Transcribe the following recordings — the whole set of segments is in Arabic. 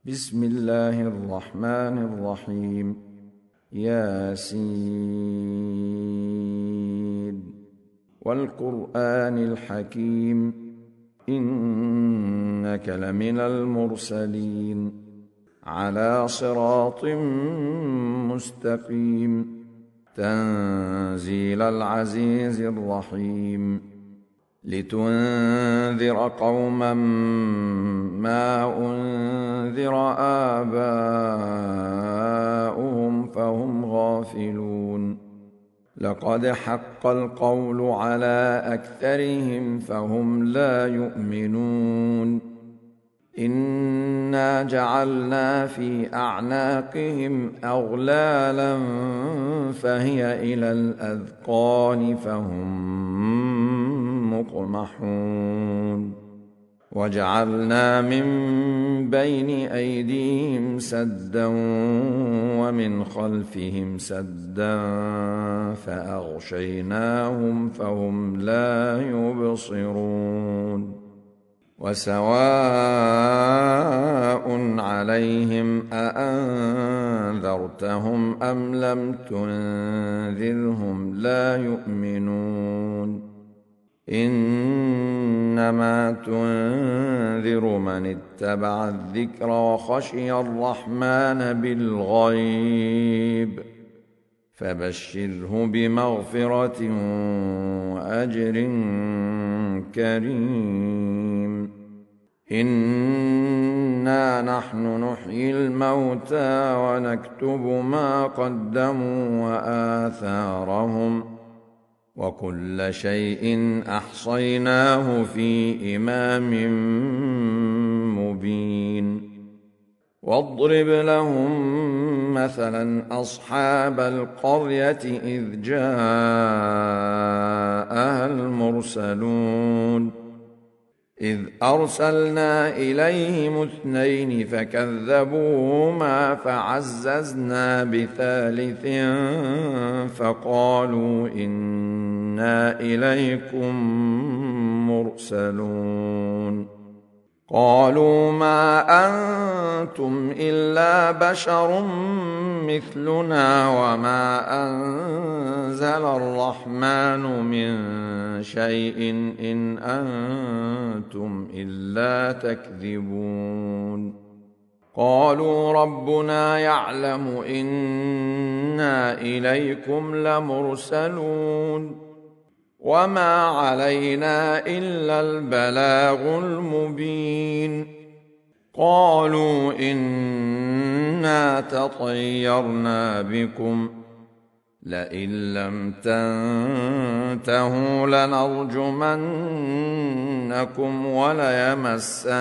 بسم الله الرحمن الرحيم. ياسين والقرآن الحكيم إنك لمن المرسلين على صراط مستقيم تنزيل العزيز الرحيم لتنذر قوما ما أنذر آباؤهم فهم غافلون لقد حق القول على أكثرهم فهم لا يؤمنون إنا جعلنا في أعناقهم أغلالا فهي إلى الأذقان فهم مقمحون وجعلنا من بين أيديهم سدا ومن خلفهم سدا فأغشيناهم فهم لا يبصرون وسواء عليهم أأنذرتهم أم لم تنذرهم لا يؤمنون إنما تنذر من اتبع الذكر وخشي الرحمن بالغيب فبشره بمغفرة وأجر كريم إنا نحن نحيي الموتى ونكتب ما قدموا وآثارهم وكل شيء أحصيناه في إمام مبين واضرب لهم مثلا أصحاب القرية إذ جاءها المرسلون إذ أرسلنا إليهم 2 فكذبوهما فعززنا بثالث فقالوا إنا إليكم مرسلون قالوا ما أنتم إلا بشر مثلنا وما أنزل الرحمن من شيء إن أنتم إلا تكذبون قالوا ربنا يعلم إنا إليكم لمرسلون وما علينا إلا البلاغ المبين قالوا إنا تطيرنا بكم لئن لم تنتهوا لنرجمنكم وليمسنكم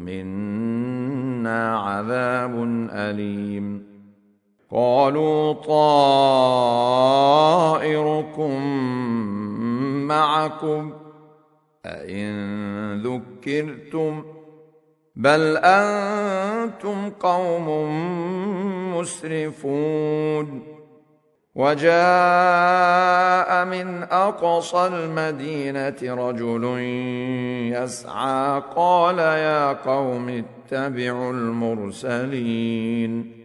منا عذاب أليم قالوا طائركم معكم أئن ذكرتم بل أنتم قوم مسرفون وجاء من أقصى المدينة رجل يسعى قال يا قوم اتبعوا المرسلين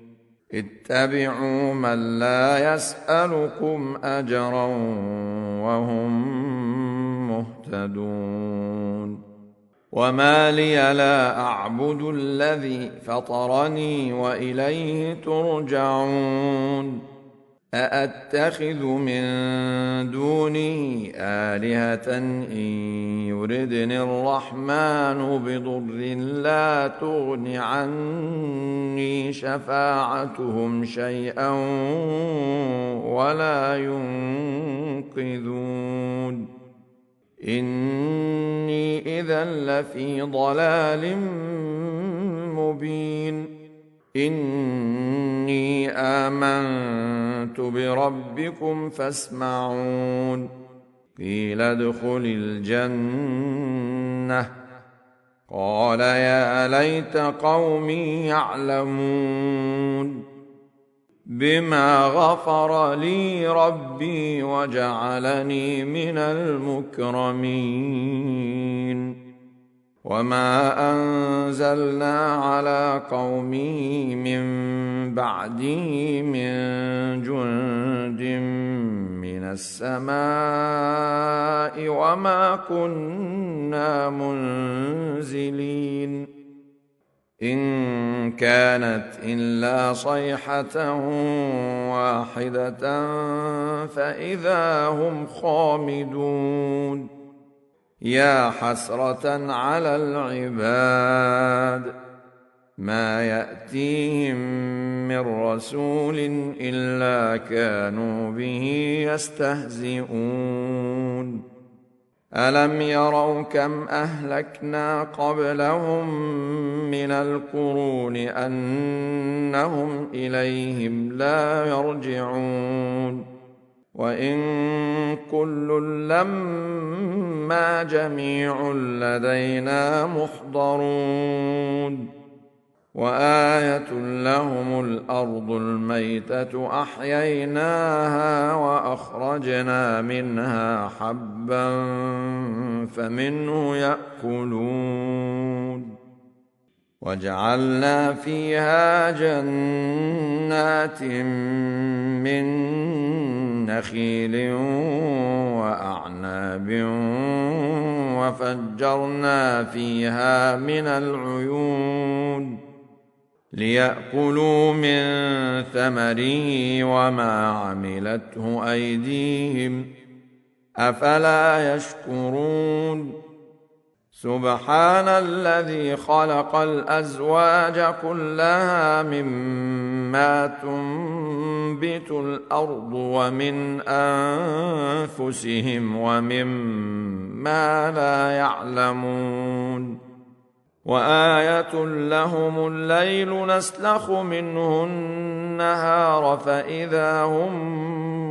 اتبعوا من لا يسألكم أجرا وهم مهتدون وما لي لا أعبد الذي فطرني وإليه ترجعون أأتخذ من دونه آلهة إن يردني الرحمن بضر لا تغن عني شفاعتهم شيئا ولا ينقذون إني إذا لفي ضلال مبين إني آمنت بربكم فاسمعون قيل ادخل الجنة قال يا ليت قومي يعلمون بما غفر لي ربي وجعلني من المكرمين وما أنزلنا على قومه من بعده من جند من السماء وما كنا منزلين إن كانت إلا صيحة واحدة فإذا هم خامدون يا حسرة على العباد ما يأتيهم من رسول إلا كانوا به يستهزئون ألم يروا كم أهلكنا قبلهم من القرون أنهم إليهم لا يرجعون وإن كل لما جميع لدينا محضرون وآية لهم الأرض الميتة أحييناها وأخرجنا منها حبا فمنه يأكلون وجعلنا فيها جنات من نخيل وأعناب وفجرنا فيها من العيون ليأكلوا من ثمره وما عملته أيديهم أفلا يشكرون سبحان الذي خلق الأزواج كلها مما تنبت الأرض ومن أنفسهم ومما لا يعلمون وآية لهم الليل نسلخ منه النهار فإذا هم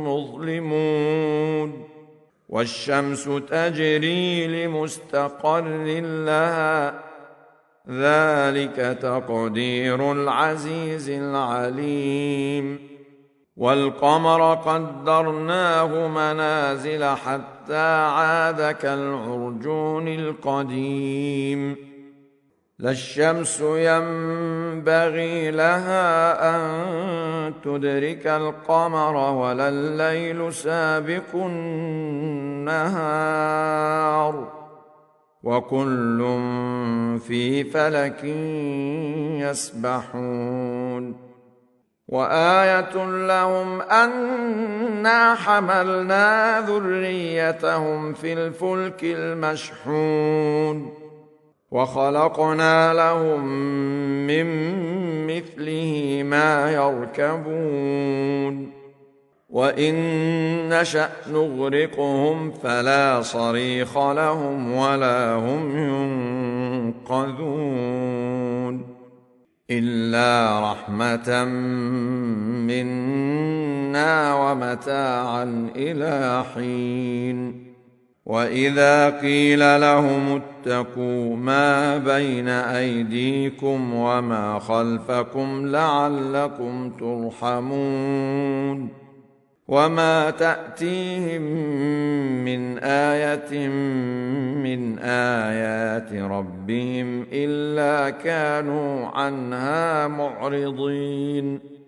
مظلمون والشمس تجري لمستقر لها ذلك تقدير العزيز العليم والقمر قدرناه منازل حتى عاد كالعرجون القديم لا الشمس ينبغي لها أن تدرك القمر ولا الليل سابق النهار وكل في فلك يسبحون وآية لهم أنا حملنا ذريتهم في الفلك المشحون وخلقنا لهم من مثله ما يركبون وإن نشأ نغرقهم فلا صريخ لهم ولا هم ينقذون إلا رحمة منا ومتاعا إلى حين وإذا قيل لهم اتقوا ما بين أيديكم وما خلفكم لعلكم ترحمون وما تأتيهم من آية من آيات ربهم إلا كانوا عنها معرضين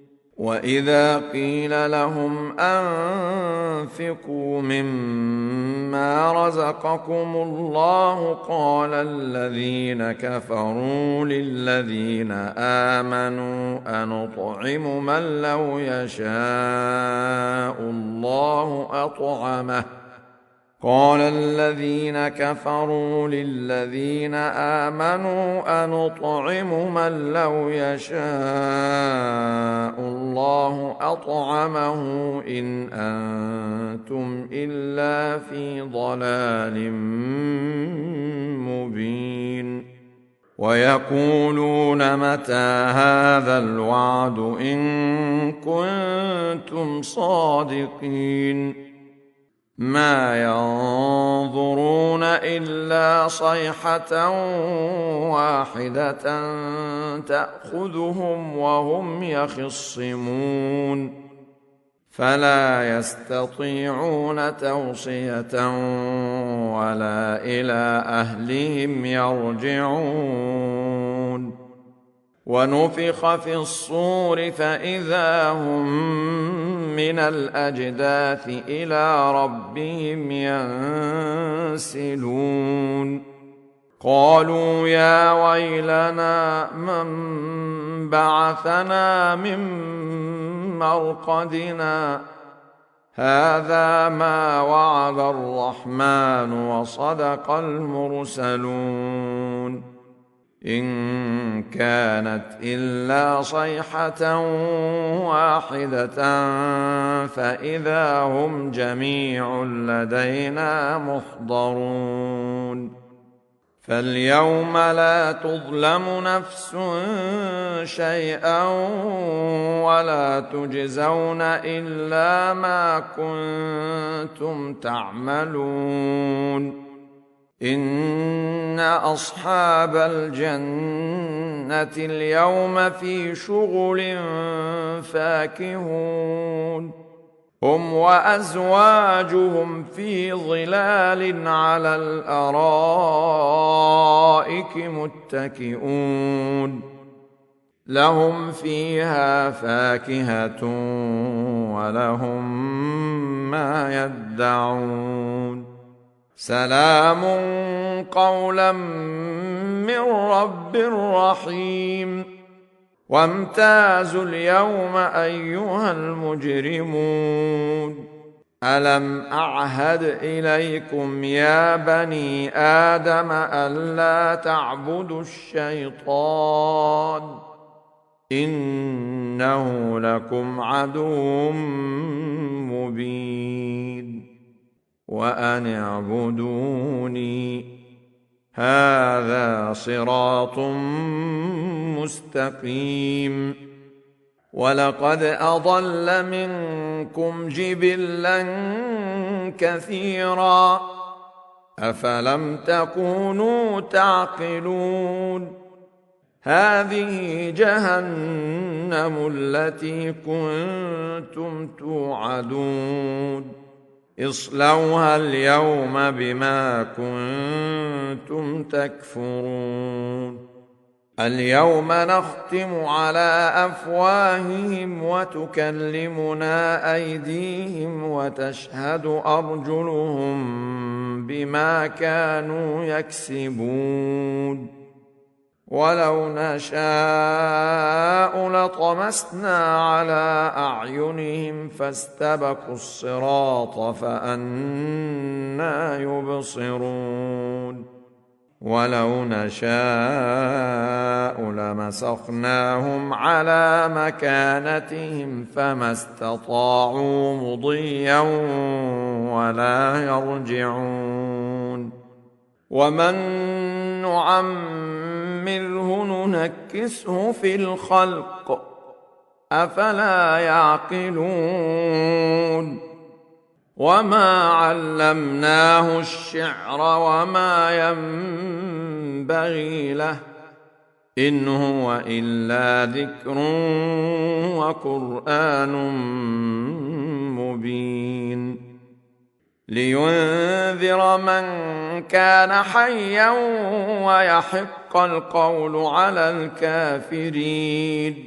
وإذا قيل لهم أنفقوا مما رزقكم الله قال الذين كفروا للذين آمنوا أنطعم من لو يشاء الله أطعمه قال الذين كفروا للذين آمنوا أنطعم من لو يشاء الله أطعمه إن أنتم إلا في ضلال مبين ويقولون متى هذا الوعد إن كنتم صادقين ما ينظرون إلا صيحة واحدة تأخذهم وهم يخصمون فلا يستطيعون توصية ولا إلى أهلهم يرجعون ونفخ في الصور فإذا هم من الأجداث إلى ربهم ينسلون قالوا يا ويلنا من بعثنا من مرقدنا هذا ما وعد الرحمن وصدق المرسلون إن كانت إلا صيحة واحدة فإذا هم جميع لدينا محضرون فاليوم لا تظلم نفس شيئا ولا تجزون إلا ما كنتم تعملون إن أصحاب الجنة اليوم في شغل فاكهون هم وأزواجهم في ظلال على الأرائك متكئون لهم فيها فاكهة ولهم ما يدعون سلام قولا من رب رحيم وامتازوا اليوم أيها المجرمون ألم أعهد إليكم يا بني آدم ألا تعبدوا الشيطان إنه لكم عدو مبين وأن اعبدوني هذا صراط مستقيم ولقد أضل منكم جبلا كثيرا أفلم تكونوا تعقلون هذه جهنم التي كنتم توعدون اصلوها اليوم بما كنتم تكفرون اليوم نختم على أفواههم وتكلمنا أيديهم وتشهد أرجلهم بما كانوا يكسبون ولو نشاء لطمسنا على أعينهم فاستبقوا الصراط فأنى يبصرون ولو نشاء لمسخناهم على مكانتهم فما استطاعوا مضيا ولا يرجعون ومن نعمره ننكسه في الخلق أفلا يعقلون وما علمناه الشعر وما ينبغي له إن هو إلا ذكر وقرآن مبين لينذر من كان حيا ويحق القول على الكافرين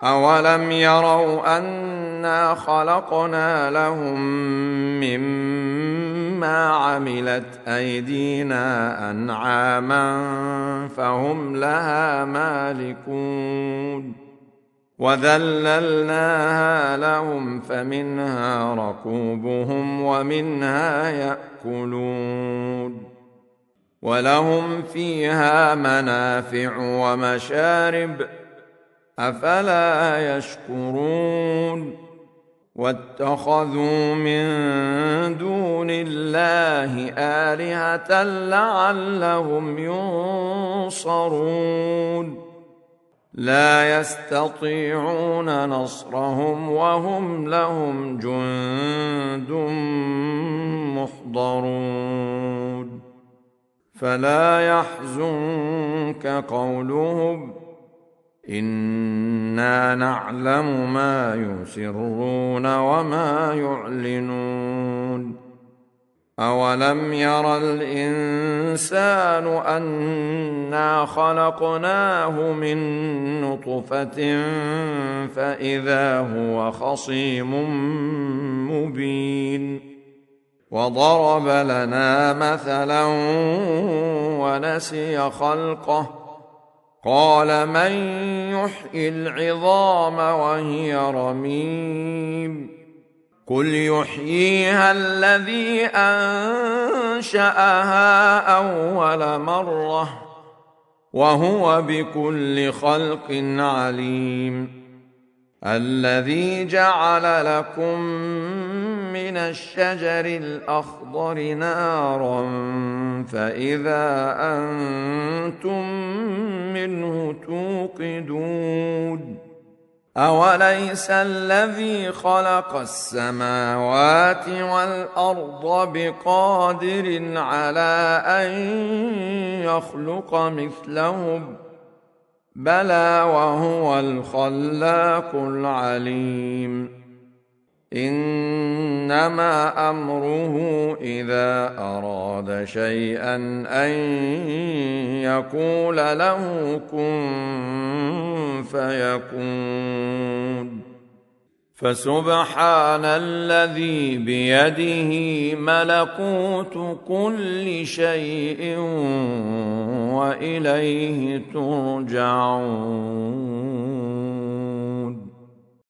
أولم يروا أنا خلقنا لهم مما عملت أيدينا أنعاما فهم لها مالكون وذللناها لهم فمنها ركوبهم ومنها يأكلون ولهم فيها منافع ومشارب أفلا يشكرون واتخذوا من دون الله آلهة لعلهم ينصرون لا يستطيعون نصرهم وهم لهم جند محضرون فلا يحزنك قولهم إنا نعلم ما يسرون وما يعلنون أولم ير الإنسان أنا خلقناه من نطفة فإذا هو خصيم مبين وضرب لنا مثلا ونسي خلقه قال من يحيي العظام وهي رميم قل يحييها الذي أنشأها أول مرة وهو بكل خلق عليم الذي جعل لكم من الشجر الأخضر نارا فإذا أنتم منه توقدون أوليس الذي خلق السماوات والأرض بقادر على أن يخلق مثلهم بلى وهو الخلاق العليم إنما أمره إذا أراد شيئا أن يقول له كن فيكون فسبحان الذي بيده ملكوت كل شيء وإليه ترجعون